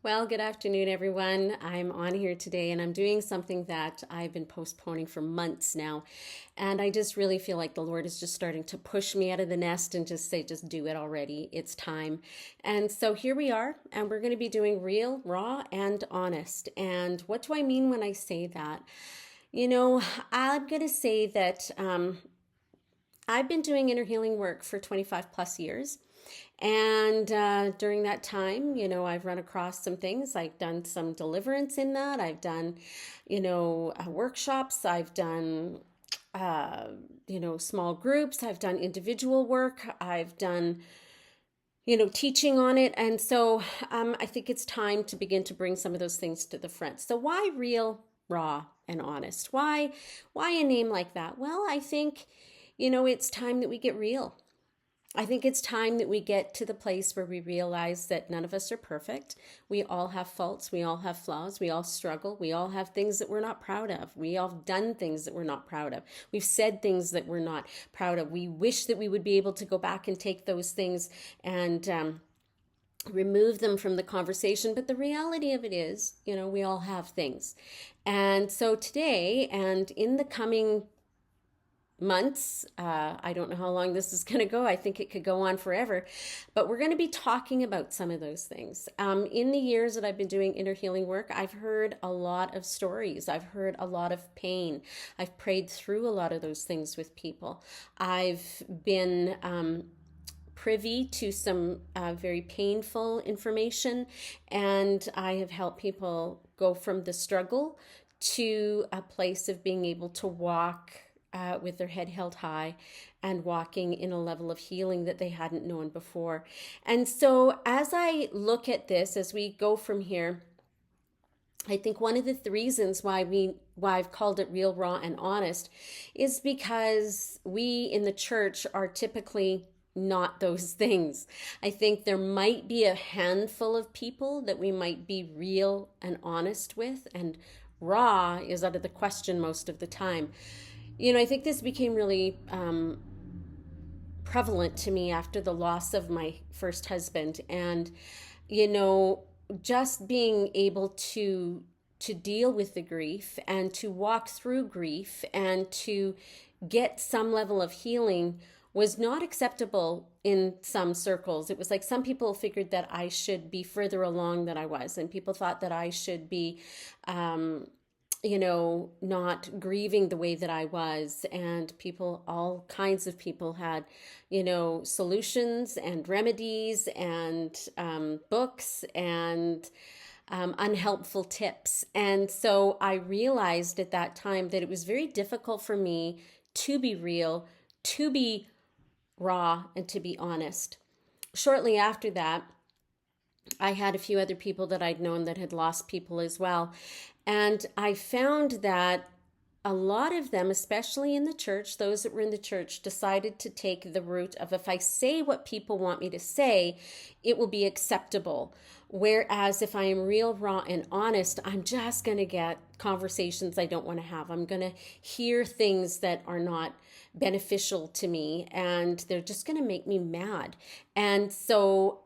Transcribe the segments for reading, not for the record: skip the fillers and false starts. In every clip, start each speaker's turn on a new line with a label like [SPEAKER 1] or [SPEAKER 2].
[SPEAKER 1] Well, good afternoon, everyone. I'm on here today and I'm doing something that I've been postponing for months now. And I just really feel like the Lord is just starting to push me out of the nest and just say, just do it already. It's time. And so here we are, and we're going to be doing real, raw, and honest. And what do I mean when I say that? I'm going to say that I've been doing inner healing work for 25 plus years. And during that time, I've run across some things. I've done some deliverance in that. I've done, workshops. I've done, small groups. I've done individual work. I've done, teaching on it. And so I think it's time to begin to bring some of those things to the front. So why real, raw, and honest? Why a name like that? Well, I think, it's time that we get real. I think it's time that we get to the place where we realize that none of us are perfect. We all have faults. We all have flaws. We all struggle. We all have things that we're not proud of. We all have done things that we're not proud of. We've said things that we're not proud of. We wish that we would be able to go back and take those things and remove them from the conversation. But the reality of it is, we all have things. And so today and in the coming months. I don't know how long this is going to go. I think it could go on forever, but we're going to be talking about some of those things. In the years that I've been doing inner healing work, I've heard a lot of stories. I've heard a lot of pain. I've prayed through a lot of those things with people. I've been privy to some very painful information, and I have helped people go from the struggle to a place of being able to walk with their head held high and walking in a level of healing that they hadn't known before. And so as I look at this, as we go from here, I think one of the reasons why I've called it real, raw, and honest is because we in the church are typically not those things. I think there might be a handful of people that we might be real and honest with, and raw is out of the question most of the time. I think this became really prevalent to me after the loss of my first husband. And, just being able to deal with the grief and to walk through grief and to get some level of healing was not acceptable in some circles. It was like some people figured that I should be further along than I was. And people thought that I should be not grieving the way that I was. And all kinds of people had, solutions and remedies and books and unhelpful tips. And so I realized at that time that it was very difficult for me to be real, to be raw, and to be honest. Shortly after that, I had a few other people that I'd known that had lost people as well. And I found that a lot of them, especially in the church, those that were in the church, decided to take the route of, if I say what people want me to say, it will be acceptable. Whereas if I am real, raw, and honest, I'm just going to get conversations I don't want to have. I'm going to hear things that are not beneficial to me, and they're just going to make me mad. And so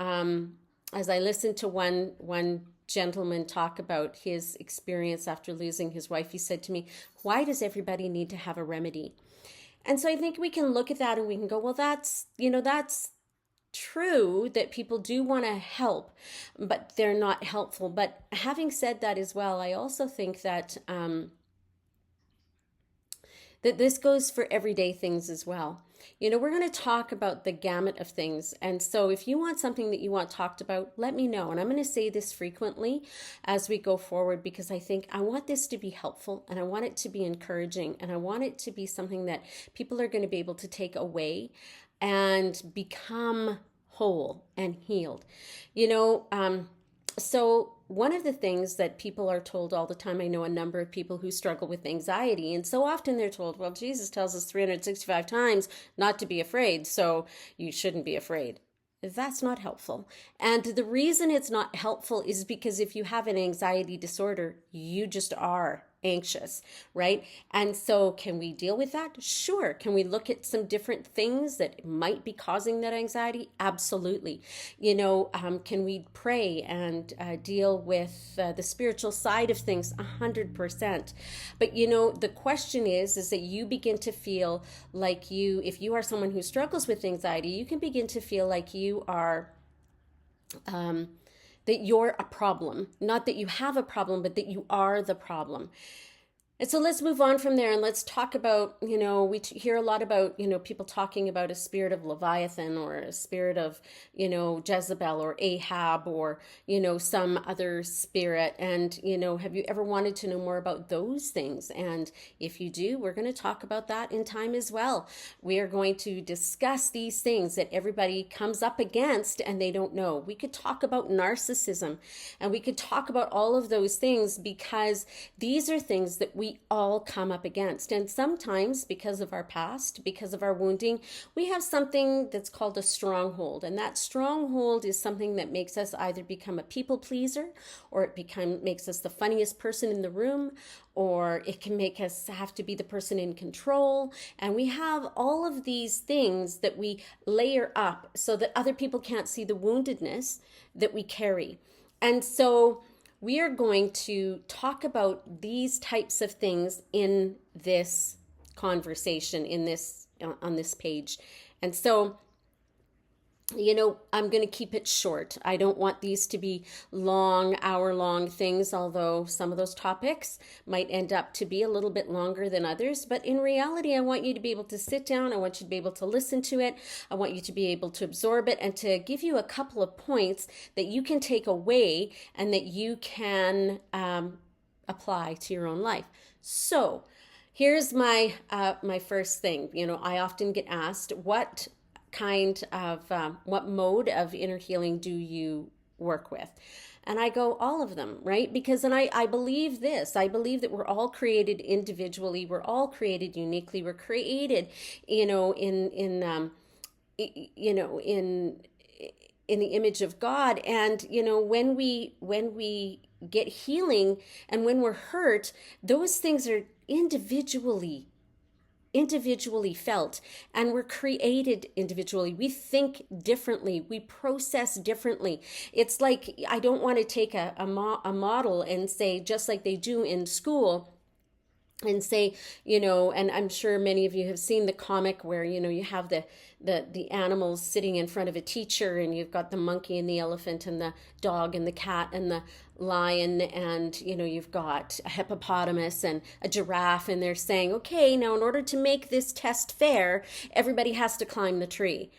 [SPEAKER 1] as I listened to one gentleman talk about his experience after losing his wife, he said to me, why does everybody need to have a remedy? And so I think we can look at that and we can go, well, that's true that people do want to help, but they're not helpful. But having said that as well, I also think that that this goes for everyday things as well. We're going to talk about the gamut of things. And so if you want something that you want talked about, let me know. And I'm going to say this frequently as we go forward, because I think I want this to be helpful and I want it to be encouraging and I want it to be something that people are going to be able to take away and become whole and healed. So one of the things that people are told all the time, I know a number of people who struggle with anxiety, and so often they're told, well, Jesus tells us 365 times not to be afraid, so you shouldn't be afraid. That's not helpful. And the reason it's not helpful is because if you have an anxiety disorder, you just are anxious, right? And so can we deal with that? Sure. Can we look at some different things that might be causing that anxiety? Absolutely. Can we pray and deal with the spiritual side of things? 100%. But the question is that you begin to feel like if you are someone who struggles with anxiety, you can begin to feel like you are that you're a problem. Not that you have a problem, but that you are the problem. And so let's move on from there and let's talk about, we hear a lot about, people talking about a spirit of Leviathan or a spirit of, Jezebel or Ahab or, some other spirit. And, have you ever wanted to know more about those things? And if you do, we're going to talk about that in time as well. We are going to discuss these things that everybody comes up against and they don't know. We could talk about narcissism and we could talk about all of those things because these are things that we all come up against. And sometimes because of our past, because of our wounding, we have something that's called a stronghold. And that stronghold is something that makes us either become a people pleaser, or it makes us the funniest person in the room, or it can make us have to be the person in control. And we have all of these things that we layer up so that other people can't see the woundedness that we carry. And so we are going to talk about these types of things in this conversation, on this page. And so, I'm going to keep it short. I don't want these to be long, hour-long things, although some of those topics might end up to be a little bit longer than others. But in reality, I want you to be able to sit down. I want you to be able to listen to it. I want you to be able to absorb it and to give you a couple of points that you can take away and that you can apply to your own life. So here's my first thing. I often get asked, what mode of inner healing do you work with? And I go, all of them, right? Because I believe this. I believe that we're all created individually. We're all created uniquely. We're created, in the image of God. And when we get healing and when we're hurt, those things are individually felt, and we're created individually. We think differently, we process differently. It's like, I don't want to take a model and say, just like they do in school, and say, and I'm sure many of you have seen the comic where, you have the animals sitting in front of a teacher, and you've got the monkey and the elephant and the dog and the cat and the lion, and you've got a hippopotamus and a giraffe, and they're saying, okay, now in order to make this test fair, everybody has to climb the tree.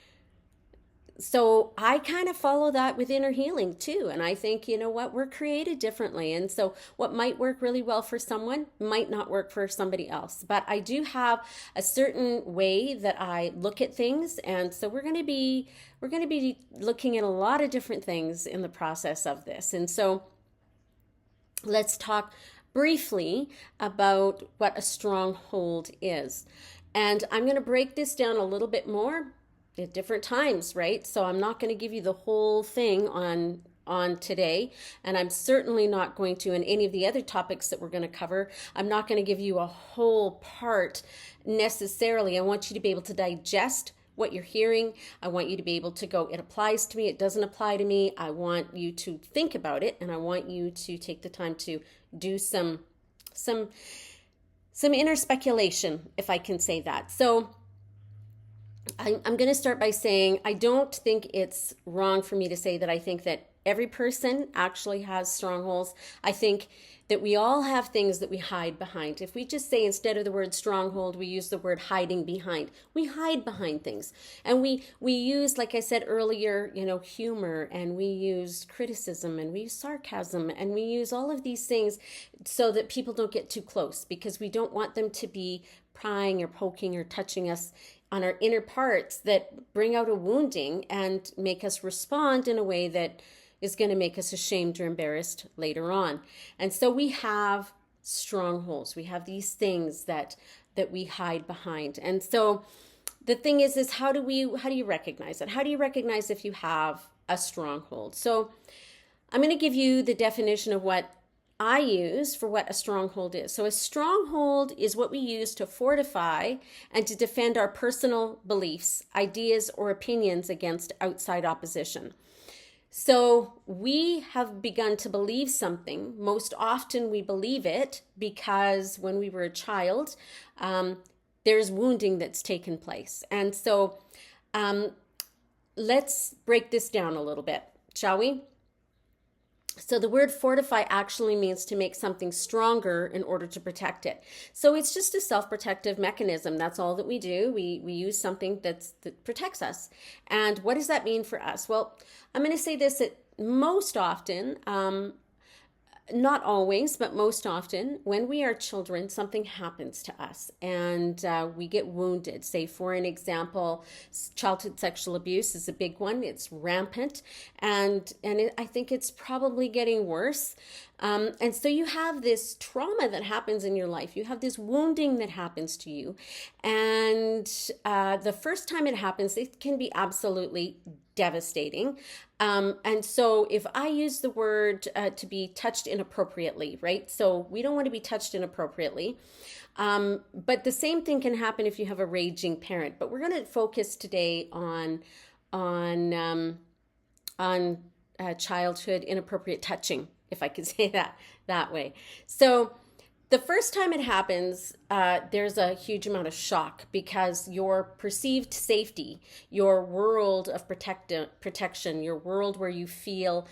[SPEAKER 1] So I kind of follow that with inner healing too. And I think, we're created differently. And so what might work really well for someone might not work for somebody else. But I do have a certain way that I look at things. And so we're going to be looking at a lot of different things in the process of this. And so let's talk briefly about what a stronghold is. And I'm going to break this down a little bit more at different times, right? So I'm not going to give you the whole thing on today, and I'm certainly not going to, in any of the other topics that we're going to cover, I'm not going to give you a whole part necessarily. I want you to be able to digest what you're hearing. I want you to be able to go, it applies to me, it doesn't apply to me. I want you to think about it, and I want you to take the time to do some inner speculation, if I can say that. So I'm going to start by saying I don't think it's wrong for me to say that I think that every person actually has strongholds. I think that we all have things that we hide behind. If we just say, instead of the word stronghold, we use the word hiding behind. We hide behind things. And we use, like I said earlier, humor, and we use criticism, and we use sarcasm, and we use all of these things so that people don't get too close, because we don't want them to be prying or poking or touching us on our inner parts that bring out a wounding and make us respond in a way that is going to make us ashamed or embarrassed later on. And so we have strongholds. We have these things that we hide behind. And so the thing is how do you recognize it? How do you recognize if you have a stronghold? So I'm going to give you the definition of what I use for what a stronghold is. So a stronghold is what we use to fortify and to defend our personal beliefs, ideas, or opinions against outside opposition. So we have begun to believe something. Most often we believe it because when we were a child, there's wounding that's taken place. And so let's break this down a little bit, shall we? So the word fortify actually means to make something stronger in order to protect it. So it's just a self-protective mechanism. That's all that we do. We use something that protects us. And what does that mean for us? Well, I'm going to say this, that most often, not always, but most often, when we are children, something happens to us and we get wounded. Say, for an example, childhood sexual abuse is a big one. It's rampant, and I think it's probably getting worse. And so you have this trauma that happens in your life. You have this wounding that happens to you. And the first time it happens, it can be absolutely devastating. And so if I use the word to be touched inappropriately, right? So we don't want to be touched inappropriately. But the same thing can happen if you have a raging parent. But we're going to focus today on childhood inappropriate touching, if I could say that way. So the first time it happens, there's a huge amount of shock because your perceived safety, your world of protection, your world where you feel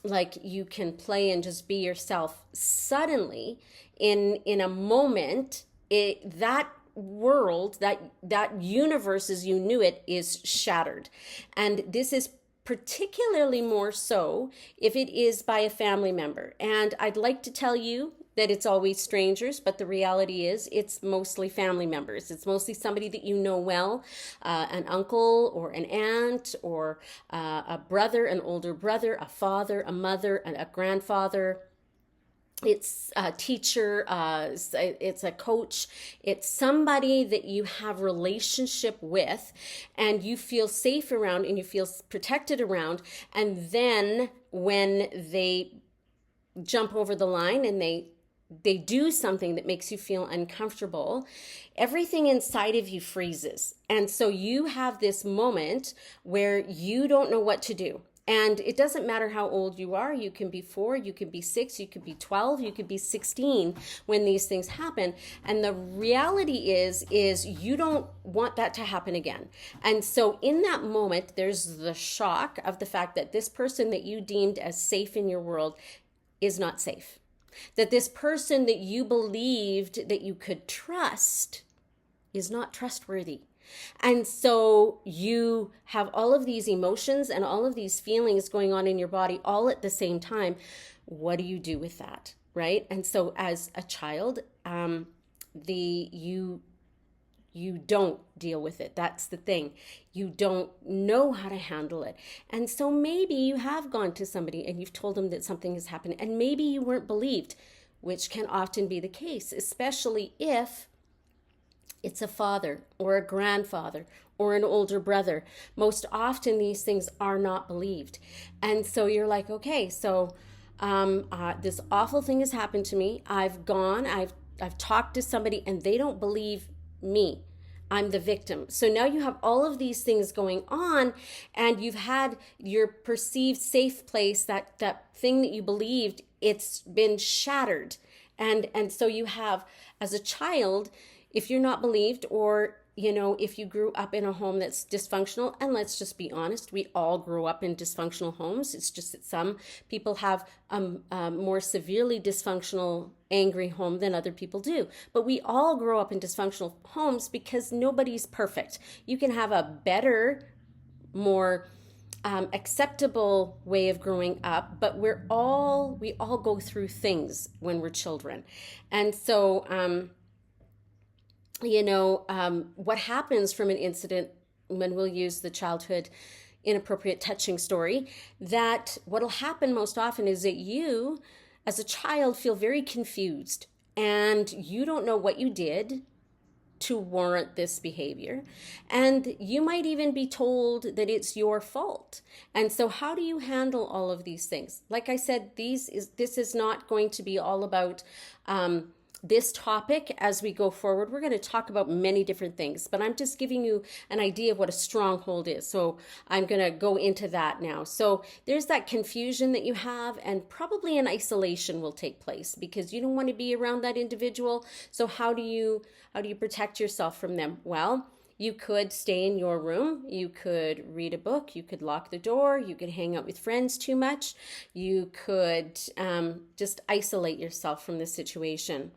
[SPEAKER 1] like you can play and just be yourself, suddenly in a moment, that world, that universe as you knew it is shattered. And this is particularly more so if it is by a family member. And I'd like to tell you that it's always strangers, but the reality is it's mostly family members. It's mostly somebody that you know well, an uncle or an aunt or a brother, an older brother, a father, a mother, a grandfather. It's a teacher, it's a coach, it's somebody that you have relationship with and you feel safe around and you feel protected around. And then when they jump over the line and they do something that makes you feel uncomfortable, everything inside of you freezes. And so you have this moment where you don't know what to do. And it doesn't matter how old you are. You can be 4, you can be 6, you could be 12, you could be 16 when these things happen. And the reality is you don't want that to happen again. And so in that moment, there's the shock of the fact that this person that you deemed as safe in your world is not safe. That this person that you believed that you could trust is not trustworthy. And so you have all of these emotions and all of these feelings going on in your body all at the same time. What do you do with that, right? And so as a child, you don't deal with it. That's the thing. You don't know how to handle it. And so maybe you have gone to somebody and you've told them that something has happened and maybe you weren't believed, which can often be the case, especially if it's a father or a grandfather or an older brother. Most often these things are not believed. And so you're like, okay, so this awful thing has happened to me. I've talked to somebody and they don't believe me. I'm the victim. So now you have all of these things going on and you've had your perceived safe place, that thing that you believed, it's been shattered. And so you have, as a child, if you're not believed, or if you grew up in a home that's dysfunctional, and let's just be honest, we all grew up in dysfunctional homes. It's just that some people have a more severely dysfunctional, angry home than other people do. But we all grow up in dysfunctional homes because nobody's perfect. You can have a better, more acceptable way of growing up, but we all go through things when we're children. And so what happens from an incident, when we'll use the childhood inappropriate touching story, that what'll happen most often is that you, as a child, feel very confused and you don't know what you did to warrant this behavior. And you might even be told that it's your fault. And so how do you handle all of these things? Like I said, this is not going to be all about this topic as we go forward. We're going to talk about many different things, but I'm just giving you an idea of what a stronghold is. So I'm going to go into that now. So there's that confusion that you have, and probably an isolation will take place because you don't want to be around that individual. So how do you protect yourself from them? Well, you could stay in your room, you could read a book, you could lock the door, you could hang out with friends too much, you could just isolate yourself from the situation.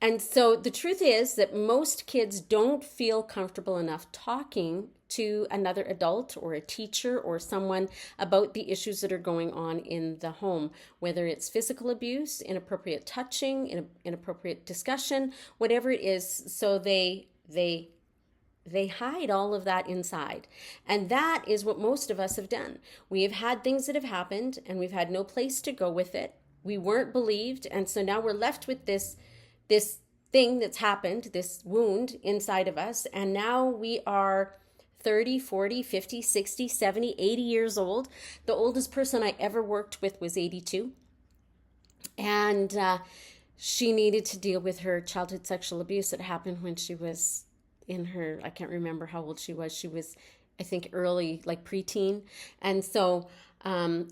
[SPEAKER 1] And so the truth is that most kids don't feel comfortable enough talking to another adult or a teacher or someone about the issues that are going on in the home, whether it's physical abuse, inappropriate touching, inappropriate discussion, whatever it is. So they hide all of that inside. And that is what most of us have done. We have had things that have happened and we've had no place to go with it. We weren't believed. And so now we're left with this thing that's happened, this wound inside of us. And now we are 30, 40, 50, 60, 70, 80 years old. The oldest person I ever worked with was 82. And she needed to deal with her childhood sexual abuse that happened when she was in her, I can't remember how old she was. She was, I think, early, like preteen. And so and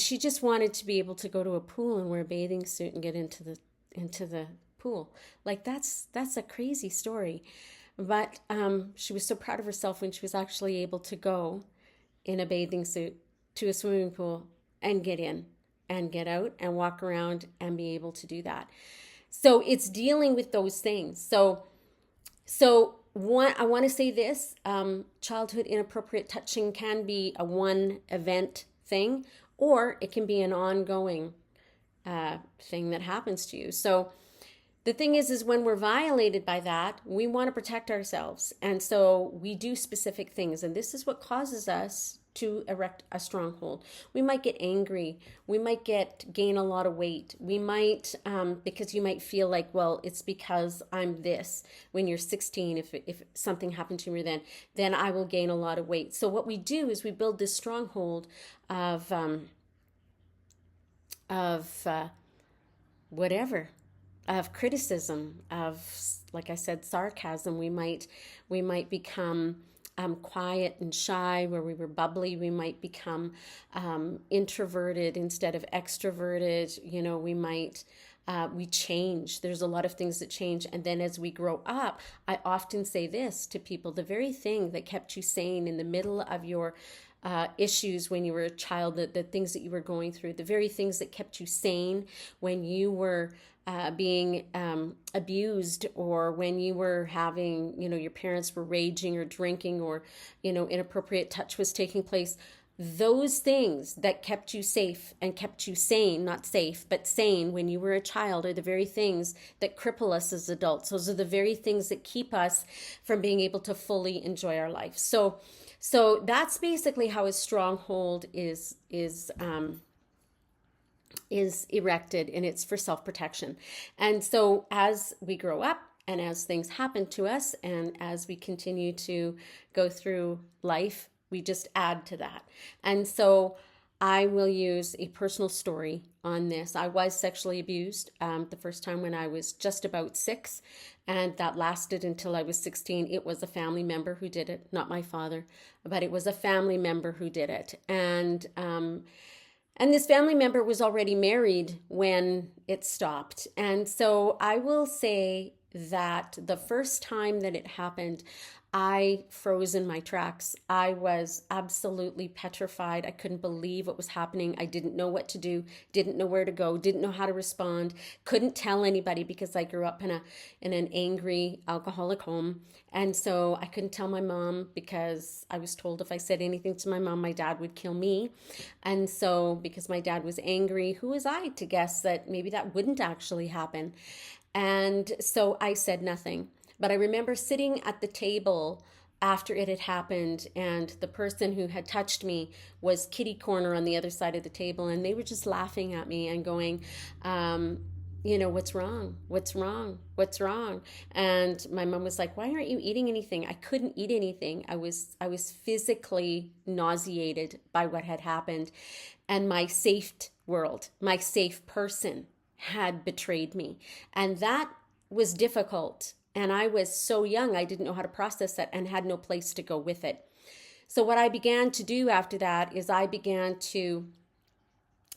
[SPEAKER 1] she just wanted to be able to go to a pool and wear a bathing suit and get into the pool. Like that's a crazy story. But she was so proud of herself when she was actually able to go in a bathing suit to a swimming pool and get in and get out and walk around and be able to do that. So it's dealing with those things. So I want to say this, childhood inappropriate touching can be a one event thing, or it can be an ongoing thing that happens to you. So the thing is when we're violated by that, we want to protect ourselves. And so we do specific things. And this is what causes us to erect a stronghold. We might get angry. We might gain a lot of weight. We might, because you might feel like, well, it's because I'm this. When you're 16, if something happened to me then I will gain a lot of weight. So what we do is we build this stronghold of whatever, of criticism, of, like I said, sarcasm. We might become quiet and shy where we were bubbly. We might become introverted instead of extroverted. You know, we change. There's a lot of things that change. And then as we grow up, I often say this to people, the very thing that kept you sane in the middle of your issues when you were a child, the things that you were going through, the very things that kept you sane when you were being abused, or when you were having, your parents were raging or drinking, or, inappropriate touch was taking place. Those things that kept you safe and kept you sane, not safe, but sane when you were a child, are the very things that cripple us as adults. Those are the very things that keep us from being able to fully enjoy our life. So that's basically how a stronghold is erected, and it's for self-protection. And so as we grow up and as things happen to us and as we continue to go through life, we just add to that. And so I will use a personal story on this. I was sexually abused the first time when I was just about 6, and that lasted until I was 16. It was a family member who did it, not my father, but it was a family member who did it. And this family member was already married when it stopped. And so I will say that the first time that it happened, I froze in my tracks. I was absolutely petrified. I couldn't believe what was happening. I didn't know what to do, didn't know where to go, didn't know how to respond, couldn't tell anybody because I grew up in an angry alcoholic home. And so I couldn't tell my mom because I was told if I said anything to my mom, my dad would kill me. And so because my dad was angry, who was I to guess that maybe that wouldn't actually happen? And so I said nothing. But I remember sitting at the table after it had happened, and the person who had touched me was kitty corner on the other side of the table, and they were just laughing at me and going, what's wrong? What's wrong? What's wrong? And my mom was like, why aren't you eating anything? I couldn't eat anything. I was physically nauseated by what had happened. And my safe world, my safe person had betrayed me. And that was difficult. And I was so young, I didn't know how to process that and had no place to go with it. So what I began to do after that is I began to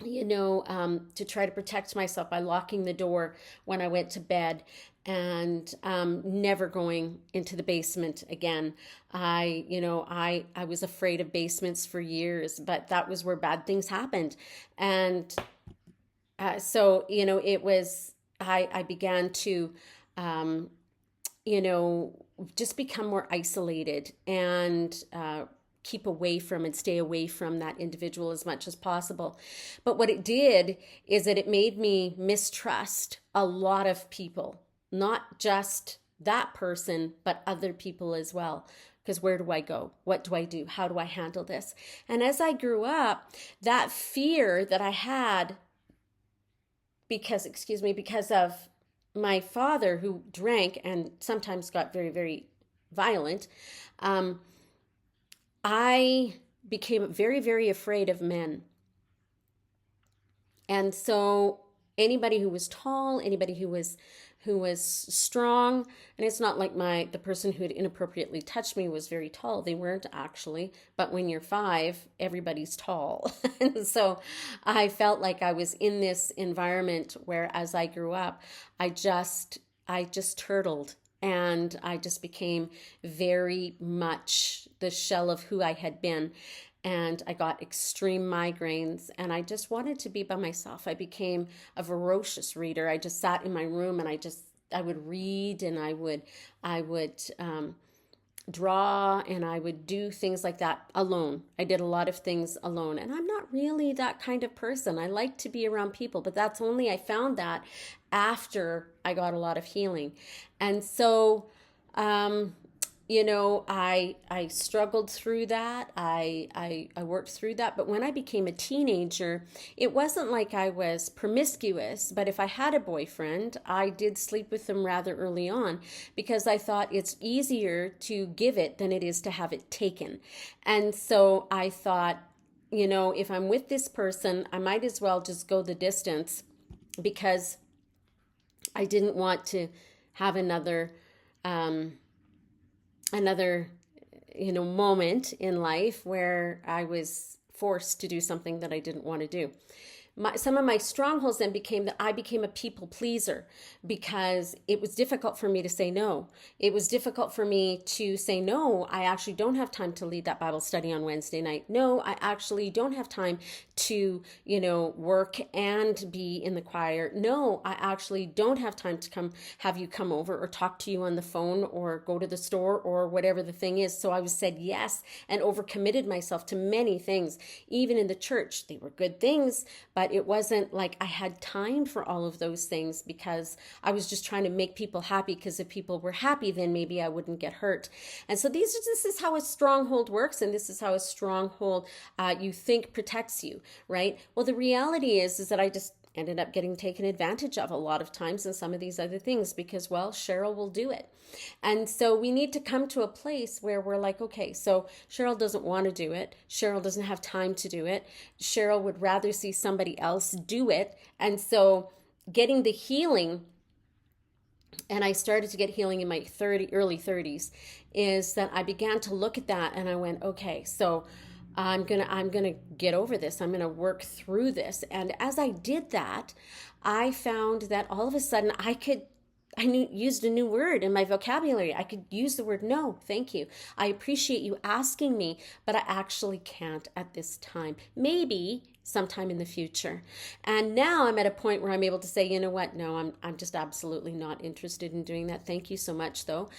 [SPEAKER 1] to try to protect myself by locking the door when I went to bed and never going into the basement again. I was afraid of basements for years, but that was where bad things happened. And it was, I began to, just become more isolated and keep away from and stay away from that individual as much as possible. But what it did is that it made me mistrust a lot of people, not just that person, but other people as well. Because where do I go? What do I do? How do I handle this? And as I grew up, that fear that I had because of my father, who drank and sometimes got very, very violent, I became very, very afraid of men. And so anybody who was tall, anybody who was strong, and it's not like the person who had inappropriately touched me was very tall. They weren't actually, but when you're 5, everybody's tall. And so I felt like I was in this environment where as I grew up, I just turtled. And I just became very much the shell of who I had been. And I got extreme migraines and I just wanted to be by myself. I became a voracious reader. I just sat in my room and I would read and I would draw and I would do things like that alone. I did a lot of things alone. And I'm not really that kind of person. I like to be around people, but I found that after I got a lot of healing. And so, I struggled through that. I worked through that. But when I became a teenager, it wasn't like I was promiscuous. But if I had a boyfriend, I did sleep with them rather early on because I thought it's easier to give it than it is to have it taken. And so I thought, if I'm with this person, I might as well just go the distance because I didn't want to have another moment in life where I was forced to do something that I didn't want to do. Some of my strongholds then became that I became a people pleaser because it was difficult for me to say no. It was difficult for me to say, no, I actually don't have time to lead that Bible study on Wednesday night. No, I actually don't have time to, work and be in the choir. No, I actually don't have time to have you come over or talk to you on the phone or go to the store or whatever the thing is. So I said yes and overcommitted myself to many things, even in the church. They were good things, but it wasn't like I had time for all of those things because I was just trying to make people happy, because if people were happy, then maybe I wouldn't get hurt. And so this is how a stronghold works, and this is how a stronghold you think protects you, right? Well, the reality is that I just ended up getting taken advantage of a lot of times in some of these other things because, well, Cheryl will do it. And so we need to come to a place where we're like, okay, so Cheryl doesn't want to do it. Cheryl doesn't have time to do it. Cheryl would rather see somebody else do it. And so getting the healing, and I started to get healing in my early 30s, is that I began to look at that and I went, okay, so I'm gonna get over this. I'm gonna work through this. And as I did that, I found that all of a sudden used a new word in my vocabulary. I could use the word no, thank you. I appreciate you asking me, but I actually can't at this time. Maybe sometime in the future. And now I'm at a point where I'm able to say, you know what? No, I'm just absolutely not interested in doing that. Thank you so much, though.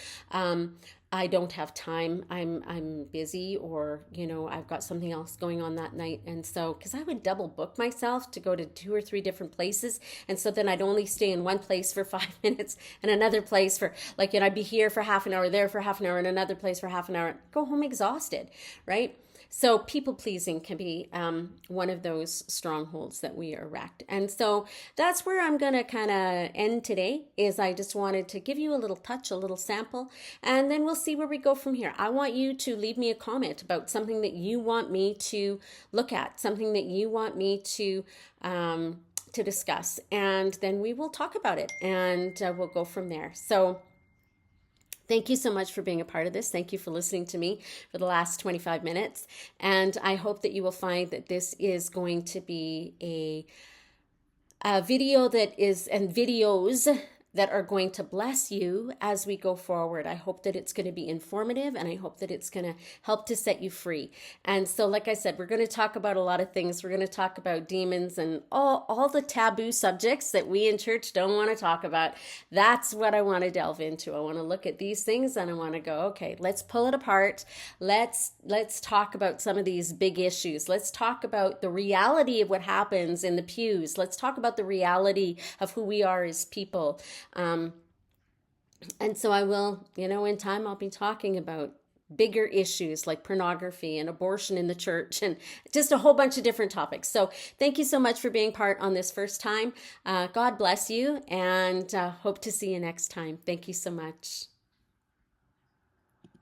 [SPEAKER 1] I don't have time. I'm busy, or I've got something else going on that night. And so, because I would double book myself to go to 2 or 3 different places, and so then I'd only stay in one place for 5 minutes and another place for I'd be here for half an hour, there for half an hour, and another place for half an hour, and go home exhausted, right? So people pleasing can be one of those strongholds that we erect. And so that's where I'm going to kind of end today. Is I just wanted to give you a little touch, a little sample, and then we'll see where we go from here. I want you to leave me a comment about something that you want me to look at, something that you want me to discuss, and then we will talk about it, and we'll go from there. So thank you so much for being a part of this. Thank you for listening to me for the last 25 minutes. And I hope that you will find that this is going to be a video that is, and videos that are going to bless you as we go forward. I hope that it's going to be informative, and I hope that it's going to help to set you free. And so, like I said, we're going to talk about a lot of things. We're going to talk about demons and all the taboo subjects that we in church don't want to talk about. That's what I want to delve into. I want to look at these things and I want to go, okay, let's pull it apart. Let's talk about some of these big issues. Let's talk about the reality of what happens in the pews. Let's talk about the reality of who we are as people. And so I will, in time I'll be talking about bigger issues like pornography and abortion in the church and just a whole bunch of different topics. So thank you so much for being part on this first time. God bless you, and hope to see you next time. Thank you so much.